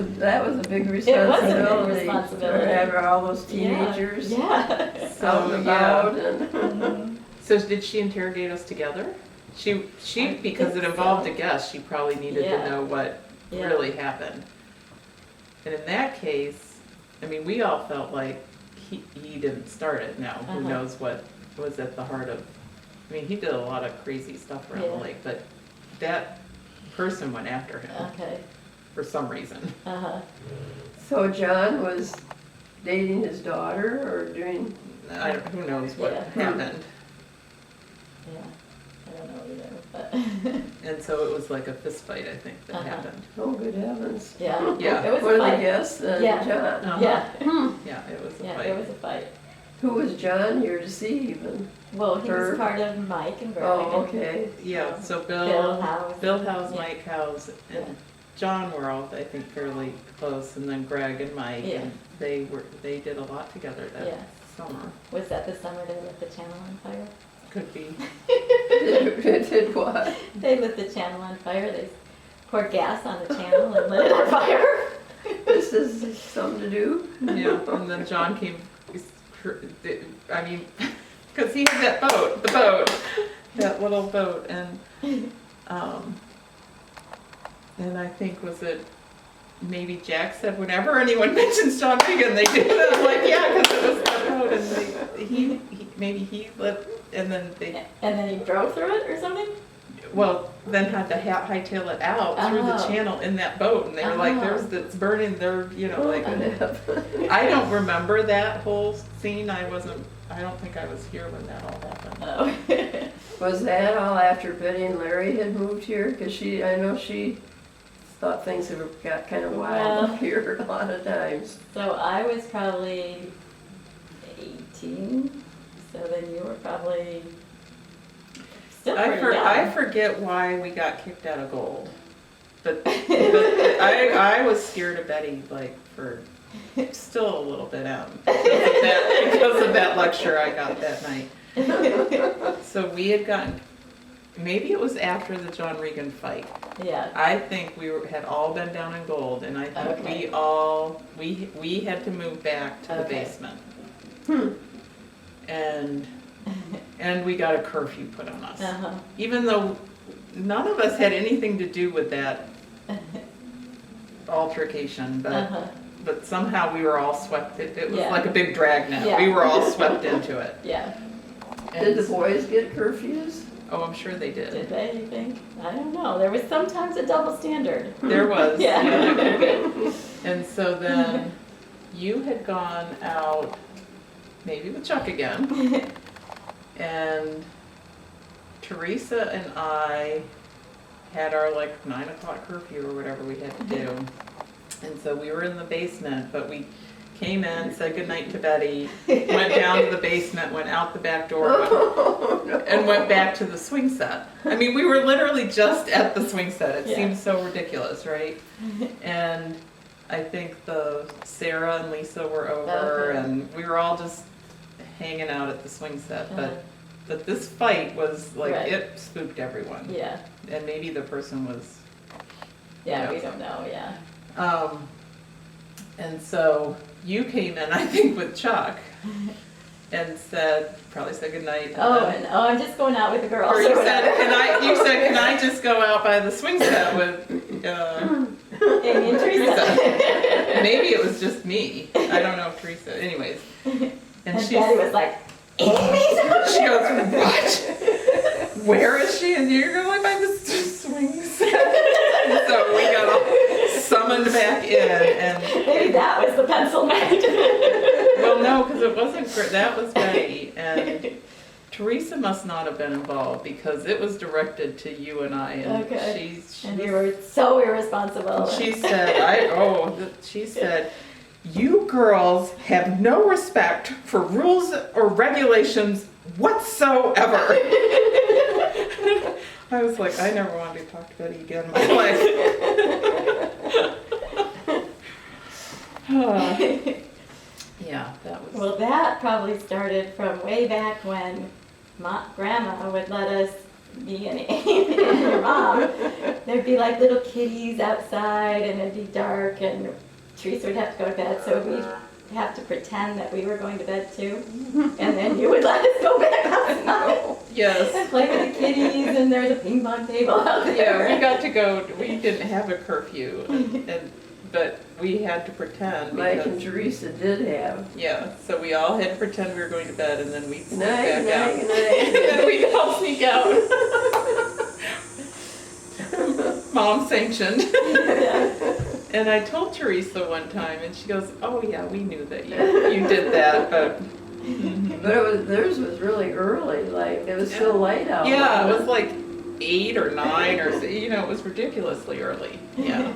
that was a big It responsibility. was a big responsibility. To have all those teenagers Yeah. out and about and. Mhm. So did she interrogate us together? She I because it think involved so. a guest, she probably needed Yeah. to know what Yeah. really happened. And in that case, I mean, we all felt like he didn't start it. Now, who Uh-huh. knows what was at the heart of, I mean, he did a lot of crazy stuff around Yeah. the lake, but that person went after him Okay. for some reason. Uh-huh. So John was dating his daughter or doing, Who knows what Yeah. happened. Yeah. I don't know either, but And so it was like a fist fight, I think, that Uh-huh. happened. oh, good heavens. yeah. Yeah. It was One a of the fight. guests and Yeah. John. Uh-huh. Yeah. Yeah, it was a Yeah, fight. there was a fight. Who was John here to see even? Well, he Her- was part of Mike and Greg. Oh, and okay. Yeah, so Bill House. Bill House, Yeah. Mike House, Yeah. and John were all, I think, fairly close, and then Greg and Mike, Yeah. and they did a lot together that Yeah. summer. Was that the summer they lit the channel on fire? Could be. Did what? They lit the channel on fire. They poured gas on the channel and lit it on fire. This is something to do? Yeah, and then John came, I mean, because he had that boat, that little boat, and I think was it, maybe Jack said whenever anyone mentions John Regan, they do that. I'm like, yeah, because it was that boat, and maybe he lit, and then they, And then he drove through it or something? well, then had to hightail it out through the Oh. channel in that boat, and they were like, Oh. it's burning, like, Oh, I don't remember that whole scene. I don't think I was here when that all happened. Oh. Was that all after Betty and Larry had moved here? Because I know she thought things had got kind of wild Well- up here a lot of times. So I was probably 18, so then you were probably still pretty young. I forget why we got kicked out of Gold, but I was scared of Betty, like, for still a little bit because of that lecture I got that night. So we had gotten, maybe it was after the John Regan fight. Yeah. I think had all been down in Gold, and I think Okay. we had to move back to the Okay. basement, Hmm. and we got a curfew put on us, Uh-huh. even though none of us had anything to do with that altercation, Uh-huh. but somehow we were all swept. It was Yeah. like a big dragnet. Yeah. We were all swept into it. Yeah. Did the And- boys get curfews? Oh, I'm sure they did. Did they, you think? I don't know. There was sometimes a double standard. There was. Yeah. And so then you had gone out, maybe with Chuck again, and Teresa and I had our like 9 o'clock curfew or whatever we had to do. And so we were in the basement, but we came in, said goodnight to Betty, went down to the basement, went out the back door, Oh, no. and went back to the swing set. I mean, we were literally just at the swing set. It Yeah. seems so ridiculous, right? And I think Sarah and Lisa were over, Okay. and we were all just hanging out at the swing set. Uh-huh. But this fight was like, Right. it spooked everyone. Yeah. And maybe the person was, Yeah, Yeah. we don't know, yeah. and so you came in, I think, with Chuck, and probably said goodnight. And I'm just going out with the girls. Or you said, whatever. can I just go out by the swing set with, Amy and Teresa. maybe it was just me. I don't know if Teresa, anyways. And And she Daddy was like, Amy's she goes, what? Where is she? And you're going by the swing set. So we got all summoned back in, and Maybe that was the pencil night. well, no, because it wasn't. That was Betty, and Teresa must not have been involved because it was directed to you and I, and Okay. she And you were so irresponsible. she said, she said, you girls have no respect for rules or regulations whatsoever. I was like, I never wanted to talk to Betty again in my life. Yeah, that was. Well, that probably started from way back when Grandma would let us me and Amy and your mom, there'd be like little kitties outside and it'd be dark and Teresa would have to go to bed, so we'd have to pretend that we were going to bed too. And then you would let us go back outside Yes. and play with the kitties, and there's a ping pong table out there. Yeah, we got to go, we didn't have a curfew, but we had to pretend. Mike and because- Teresa did have. Yeah, so we all had to pretend we were going to bed and then we'd sneak Night, back out. night, night. And then we'd all sneak out. Mom sanctioned. And I told Teresa one time and she goes, oh yeah, we knew that you did that, but. But theirs was really early, like, it was still light out. Yeah, it was like 8 or 9 or, it was ridiculously early, yeah.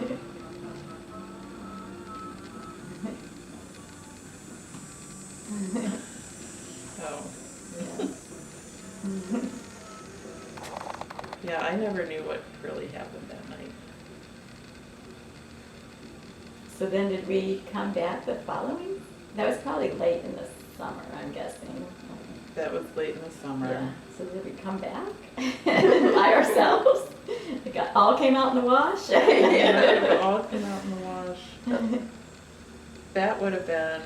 So, yeah, I never knew what really happened that night. So then did we come back the following? That was probably late in the summer, I'm guessing. That was late in the summer. Yeah. So did we come back by ourselves? It all came out in the wash? Yeah, it all came out in the wash. That would have been,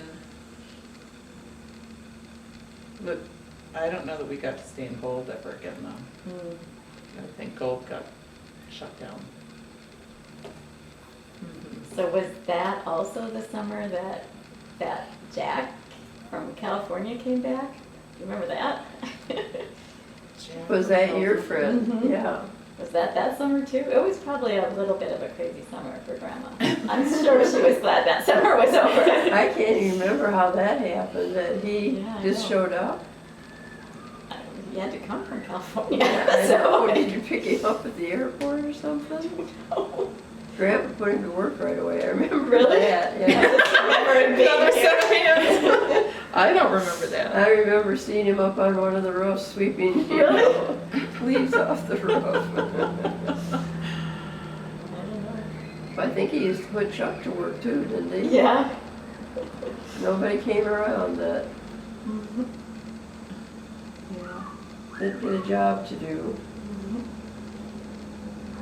but I don't know that we got to stay in Gold ever again though. Hmm. I think Gold got shut down. Mhm. So was that also the summer that Jack from California came back? Do you remember that? Jack Was that from your California. friend? Mhm. Yeah. Was that summer too? It was probably a little bit of a crazy summer for Grandma. I'm sure she was glad that summer was over. I can't even remember how that happened, that he Yeah, I just know. showed up. He had to come from California, I so. know. Did you pick him up at the airport or something? Grandpa put him to work right away, I remember Really? that, I yeah. just remember him being Another here. set of hands. I don't remember that. I remember seeing him up on one of the roofs sweeping Really? leaves off the roof. I don't know. I think he used to put Chuck to work too, didn't he? Yeah. Nobody came around that Mhm. Yeah. didn't get a job to do. Mhm.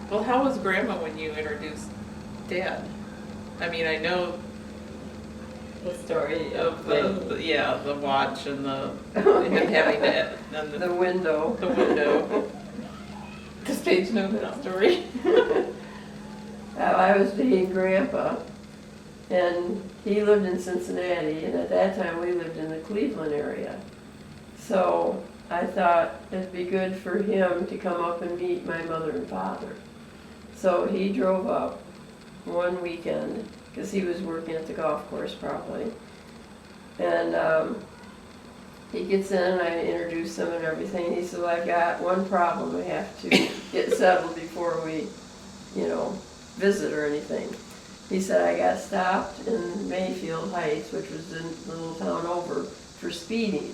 Well, how was Grandma when you introduced Dad? I mean, I know The story of of the watch and him having that, and The window. the window. Does Paige know that story? I was dating Grandpa, and he lived in Cincinnati, and at that time we lived in the Cleveland area. So I thought it'd be good for him to come up and meet my mother and father. So he drove up one weekend, because he was working at the golf course probably. And he gets in, and I introduce him and everything. He said, well, I've got one problem we have to get settled before we, visit or anything. He said, I got stopped in Mayfield Heights, which was in the little town over, for speeding.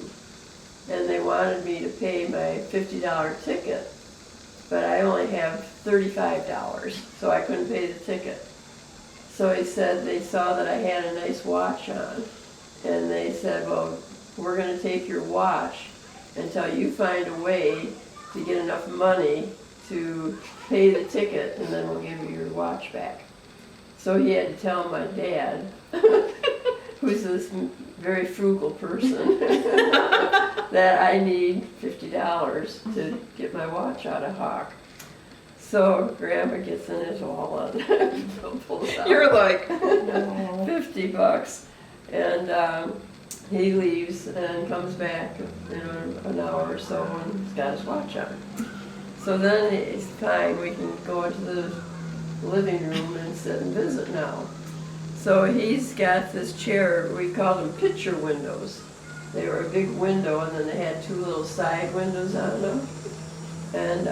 And they wanted me to pay my $50 ticket, but I only have $35, so I couldn't pay the ticket. So he said they saw that I had a nice watch on, and they said, well, we're gonna take your watch until you find a way to get enough money to pay the ticket, and then we'll give you your watch back. So he had to tell my dad, who's this very frugal person, that I need $50 to get my watch out of Hawk. So Grandpa gets in his wallet and pulls out You're like, $50, and he leaves and comes back in an hour or so and he's got his watch on. So then it's fine, we can go into the living room and sit and visit now. So he's got this chair, we call them picture windows. They were a big window and then they had two little side windows on them. And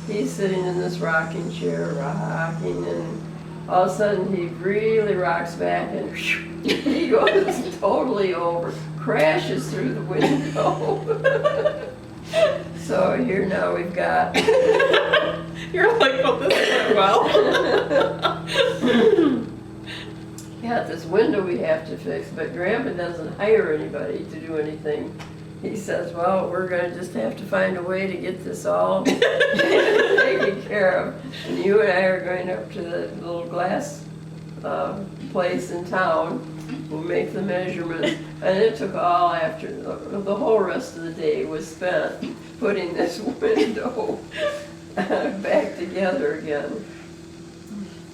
he's sitting in this rocking chair, rocking, and all of a sudden he really rocks back and he goes totally over, crashes through the window. So here now we've got you're like, well, this went well. got this window we have to fix, but Grandpa doesn't hire anybody to do anything. he says, well, we're gonna just have to find a way to get this all taken care of. And you and I are going up to the little glass place in town. We'll make the measurements. And it took all after, the whole rest of the day was spent putting this window back together again.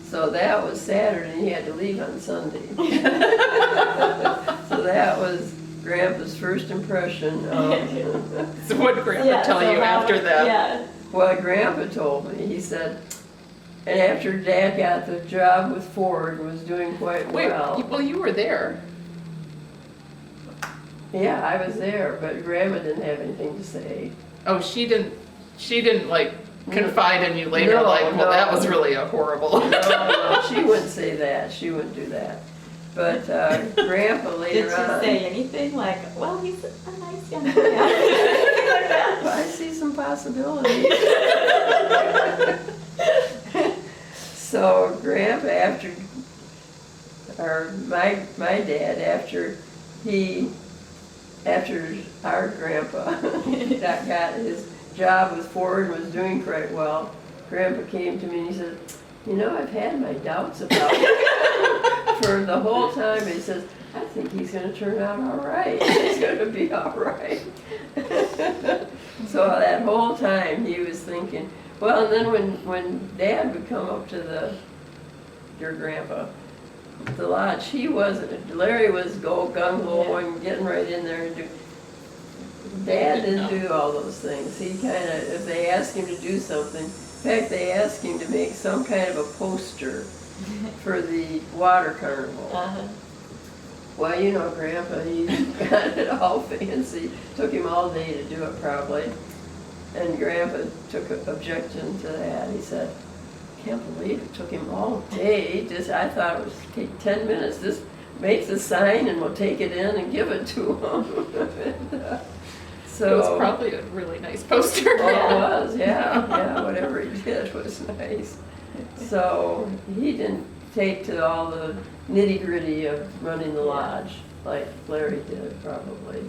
So that was Saturday, and he had to leave on Sunday. So that was Grandpa's first impression of, So what did Grandpa tell you after that? Yeah. well, Grandpa told me, he said, and after Dad got the job with Ford and was doing quite Wait, well. well, you were there. Yeah, I was there, but Grandma didn't have anything to say. Oh, she didn't like confide in you later, No, like, well, no. that was really a horrible. No, she wouldn't say that, she wouldn't do that. But Grandpa later Did she on. say anything like, well, he's a nice young man? Anything like that? I see some possibilities. So Grandpa, after, or my dad, after our grandpa got his job with Ford and was doing quite well, Grandpa came to me and he said, you know, I've had my doubts about it for the whole time. He says, I think he's gonna turn out all right. He's gonna be all right. So that whole time he was thinking, well, and then when Dad would come up to your grandpa, the lodge, he wasn't, Larry was gung-ho and getting right in there and do. Dad didn't do all those things. He kind of, if they asked him to do something, in fact, they asked him to make some kind of a poster for the water carnival. Uh-huh. Well, you know, Grandpa, he got it all fancy. Took him all day to do it probably. And Grandpa took objection to that. He said, can't believe it took him all day. Just, I thought it would take 10 minutes. Just make the sign and we'll take it in and give it to him. So, It was probably a really nice poster. well, it was, yeah, whatever he did was nice. So he didn't take to all the nitty gritty of running the lodge like Larry did probably.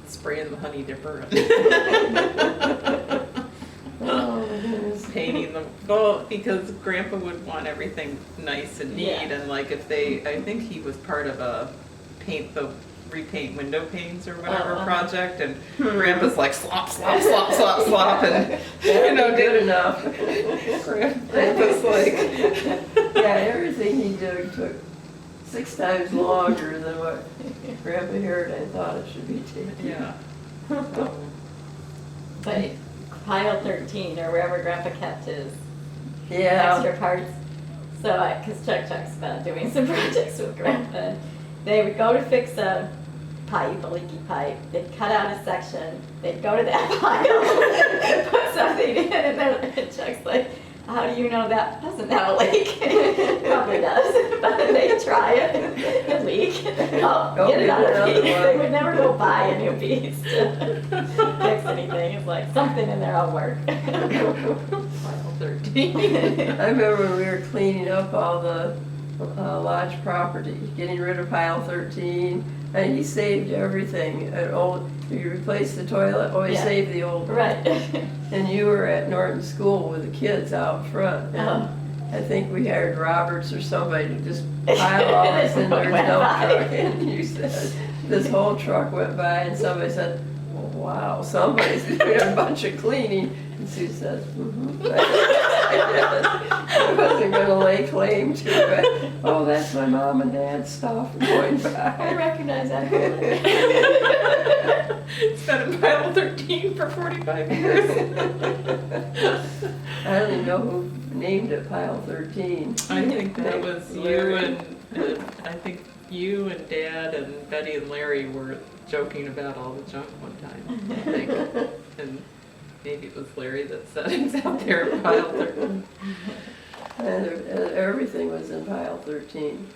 Spraying the honey dipper. Oh, my goodness. Painting them, well, because Grandpa would want everything nice and neat, Yeah. and like if I think he was part of a repaint window panes or whatever project, and Grandpa's like slop, slop, slop, slop, slop, and you know, Good enough. Grandpa's like, Yeah, everything he did took 6 times longer than what Grandpa Harridan thought it should be taking. yeah. But pile 13 or wherever Grandpa kept his Yeah. extra parts. So, because Chuck's been doing some projects with Grandpa, they would go to fix a pipe, a leaky pipe. They'd cut out a section. They'd go to that pile, put something in, and then Chuck's like, how do you know that doesn't have a leak? Probably does, but they try it and leak. Oh, get it out of piece. They would never go buy a new piece to fix anything. It's like something in there will work. Pile 13. I remember when we were cleaning up all the lodge property, getting rid of pile 13, and he saved everything. You replaced the toilet, he Yeah. saved the old one. Right. And you were at Norton School with the kids out front. And Uh-huh. I think we hired Roberts or somebody to just pile all this in their Went dump by. truck. And you said, this whole truck went by and somebody said, well, wow, somebody's doing a bunch of cleaning. And Sue says, I wasn't gonna lay claim to it. Oh, that's my mom and dad's stuff going I by. recognize that building. It's been in pile 13 for 45 years. I don't even know who named it pile 13. I think that was you Larry. and I think you and Dad and Betty and Larry were joking about all the junk one time, I think. And maybe it was Larry that said it's out there in pile 13. And everything was in pile 13.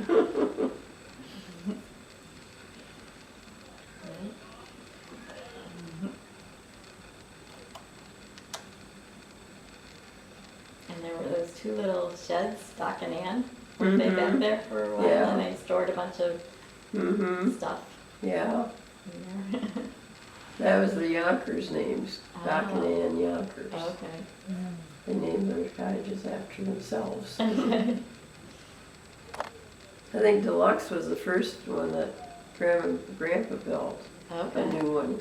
And there were those 2 little sheds, Doc and Ann. Weren't they Mhm. been there for a while? Yeah. And they stored a bunch of Mm-hmm, stuff. yeah. Yeah. That was the Yonkers names, Doc and Oh. Ann Yonkers. Okay. They named their cottages after themselves. Okay. I think Deluxe was the first one that Grandma and Grandpa built, a Okay. new one.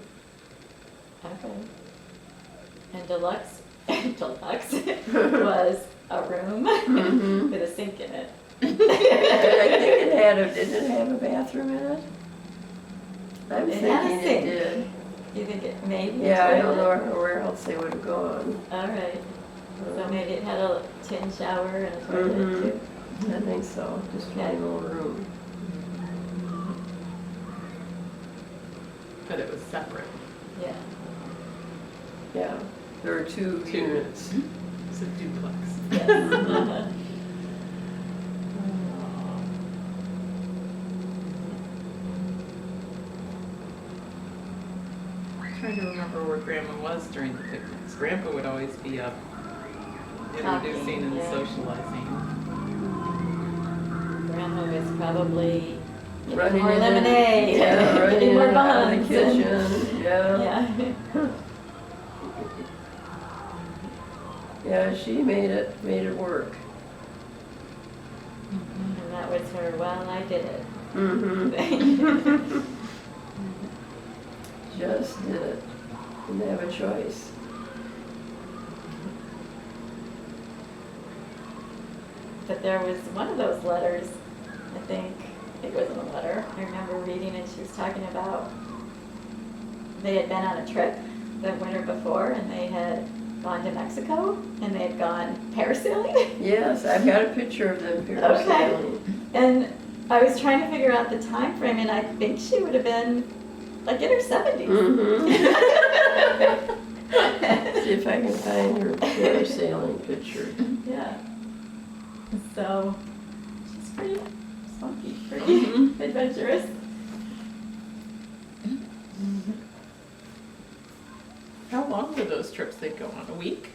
Okay. And deluxe, deluxe was a room Mhm. with a sink in it. And I think didn't it have a bathroom in it? I'm It had a thinking it sink. did. You think it maybe? Yeah, I toilet? don't know where else they would have gone. All right. So maybe it had a tin shower and a toilet Mhm. too. I think so, just Yeah. plain old room. But it was separate. Yeah. Yeah, there were two Two. units. It's a duplex. Yes. I'm trying to remember where Grandma was during the picnics. Grandpa would always be up introducing and yeah. socializing. Grandma was probably getting Running more in and- lemonade, Yeah, running getting in more and out of buns. the kitchen, yeah. Yeah. Yeah, she made it work. And that was her, well, I did it. Mm-hmm. Just did it. Didn't have a choice. But there was one of those letters, I think, it wasn't a letter, I remember reading and she was talking about, they had been on a trip the winter before and they had gone to Mexico and they had gone parasailing. Yes, I've got a picture of them parasailing. And I was trying to figure out the time frame and I think she would have been like in her 70s. Mm-hmm. See if I can find her parasailing picture. Yeah. So she's pretty spunky, pretty adventurous. How long were those trips they'd go on? A week?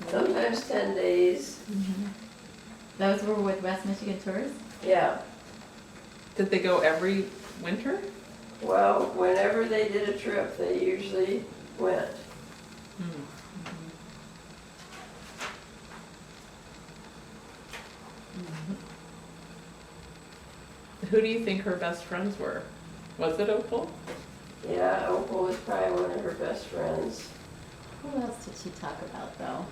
Sometimes 10 days. Those were with West Michigan Tourists? Yeah. Did they go every winter? Well, whenever they did a trip, they usually went. Who do you think her best friends were? Was it Opal? Yeah, Opal was probably one of her best friends. Who else did she talk about though?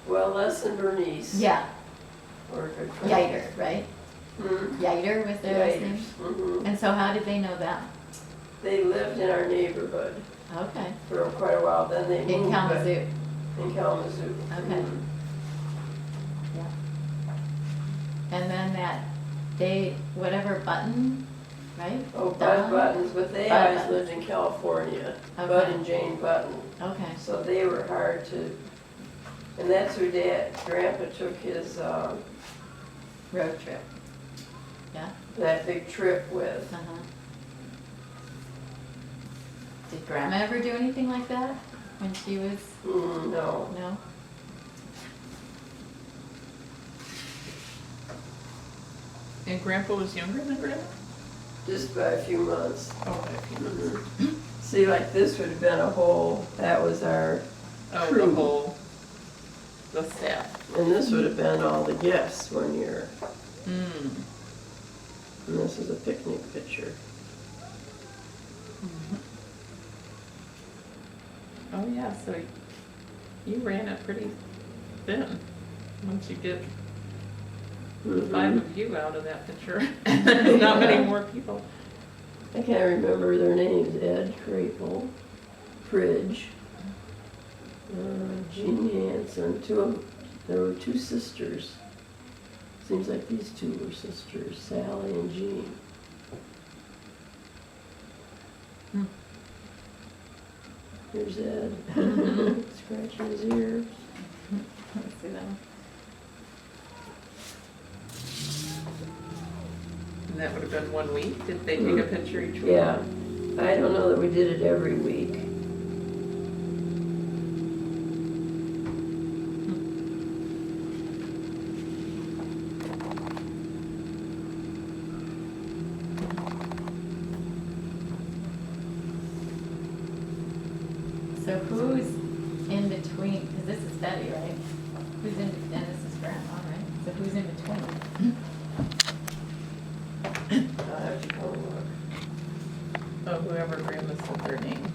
Well, Les and Bernice Yeah, were good friends. Yeiter, right? Hmm? Yeiter was their last Yeiters. name? Mhm. And so how did they know them? They lived in our neighborhood Okay. for quite a while, then they moved. In Kalamazoo. In Kalamazoo. Okay. Mhm. And then that they, whatever Button, right? Oh, Bud Don? Buttons, but they Bud always Buttons. lived in California. Bud Okay. and Jane Button. Okay. So they were hard to, and that's who Grandpa took his, Road trip. Yeah? that big trip with. Uh-huh. Did Grandma ever do anything like that when she was, No. no? And Grandpa was younger than Grandma? Just by a few months. Oh, by a few months. See, like this would have been a whole, that was our, Oh, Crew. the whole, the staff. and this would have been all the guests one year. Mm. And this is a picnic picture. Oh, yeah, so you ran it pretty thin once you get the five of you out of that picture. There's not many more people. I can't remember their names, Ed Crapel, Pridge, Jean Hansen, there were two sisters. Seems like these two were sisters, Sally and Jean. Hmm. Here's Ed, scratching his ear. Let's see them. And that would have been 1 week? Did they take a picture each week? Yeah, I don't know that we did it every week. Who's in between? I'll have to go look. Oh, whoever Grandma said their name.